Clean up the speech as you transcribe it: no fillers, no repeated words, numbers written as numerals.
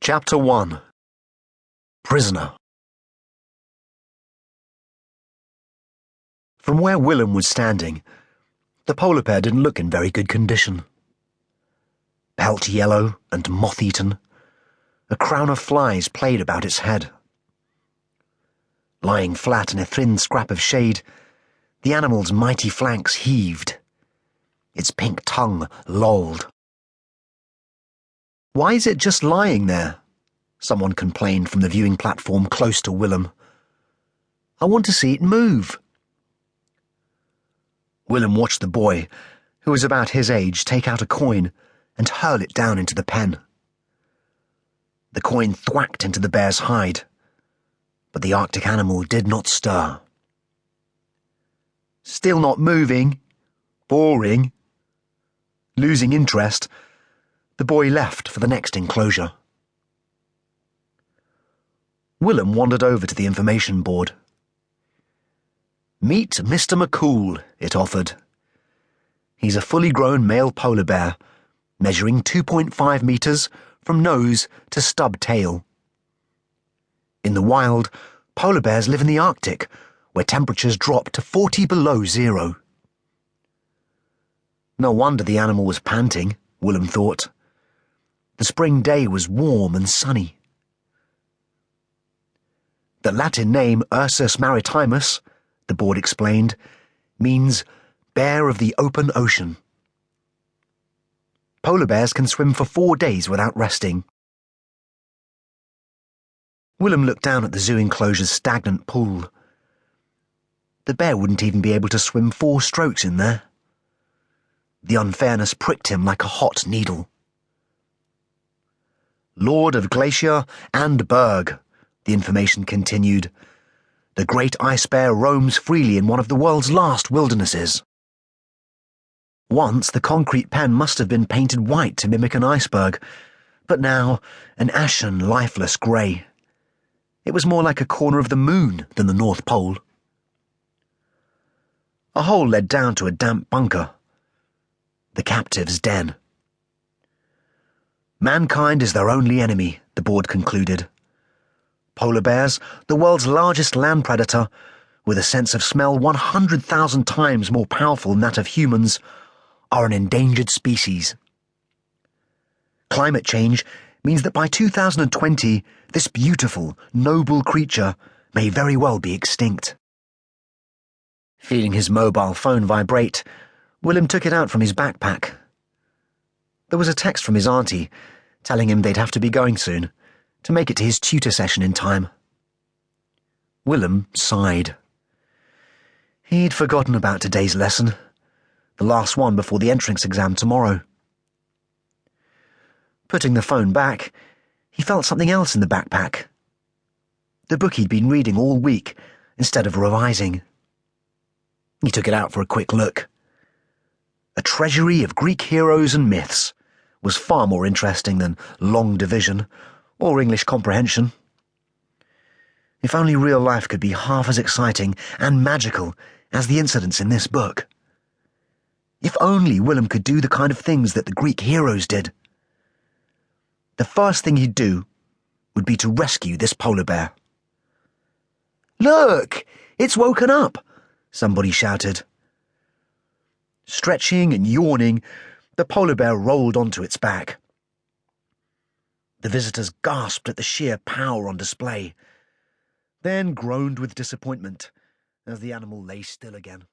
Chapter 1. Prisoner. From where Willem was standing, the polar bear didn't look in very good condition. Pelt yellow and moth-eaten, a crown of flies played about its head. Lying flat in a thin scrap of shade, the animal's mighty flanks heaved. Its pink tongue lolled. "Why is it just lying there?" someone complained from the viewing platform close to Willem. "I want to see it move." Willem watched the boy, who was about his age, take out a coin and hurl it down into the pen. The coin thwacked into the bear's hide, but the Arctic animal did not stir. Still not moving. Boring. Losing interest, the boy left for the next enclosure. Willem wandered over to the information board. "Meet Mr. McCool," it offered. "He's a fully grown male polar bear, measuring 2.5 meters from nose to stub tail. In the wild, polar bears live in the Arctic, where temperatures drop to 40 below zero. No wonder the animal was panting, Willem thought. The spring day was warm and sunny. The Latin name Ursus maritimus, the board explained, means bear of the open ocean. Polar bears can swim for 4 days without resting. Willem looked down at the zoo enclosure's stagnant pool. The bear wouldn't even be able to swim 4 strokes in there. The unfairness pricked him like a hot needle. "Lord of Glacier and Berg," the information continued. "The great ice bear roams freely in one of the world's last wildernesses. Once the concrete pen must have been painted white to mimic an iceberg, but now an ashen, lifeless grey. It was more like a corner of the moon than the North Pole. A hole led down to a damp bunker. The captive's den. Mankind is their only enemy, the board concluded. Polar bears, the world's largest land predator, with a sense of smell 100,000 times more powerful than that of humans, are an endangered species. Climate change means that by 2020, this beautiful, noble creature may very well be extinct." Feeling his mobile phone vibrate, Willem took it out from his backpack. There was a text from his auntie, telling him they'd have to be going soon, to make it to his tutor session in time. Willem sighed. He'd forgotten about today's lesson, the last one before the entrance exam tomorrow. Putting the phone back, he felt something else in the backpack. The book he'd been reading all week, instead of revising. He took it out for a quick look. A treasury of Greek heroes and myths was far more interesting than long division or English comprehension. If only real life could be half as exciting and magical as the incidents in this book. If only Willem could do the kind of things that the Greek heroes did. The first thing he'd do would be to rescue this polar bear. "Look! It's woken up!" somebody shouted. Stretching and yawning, the polar bear rolled onto its back. The visitors gasped at the sheer power on display, then groaned with disappointment as the animal lay still again.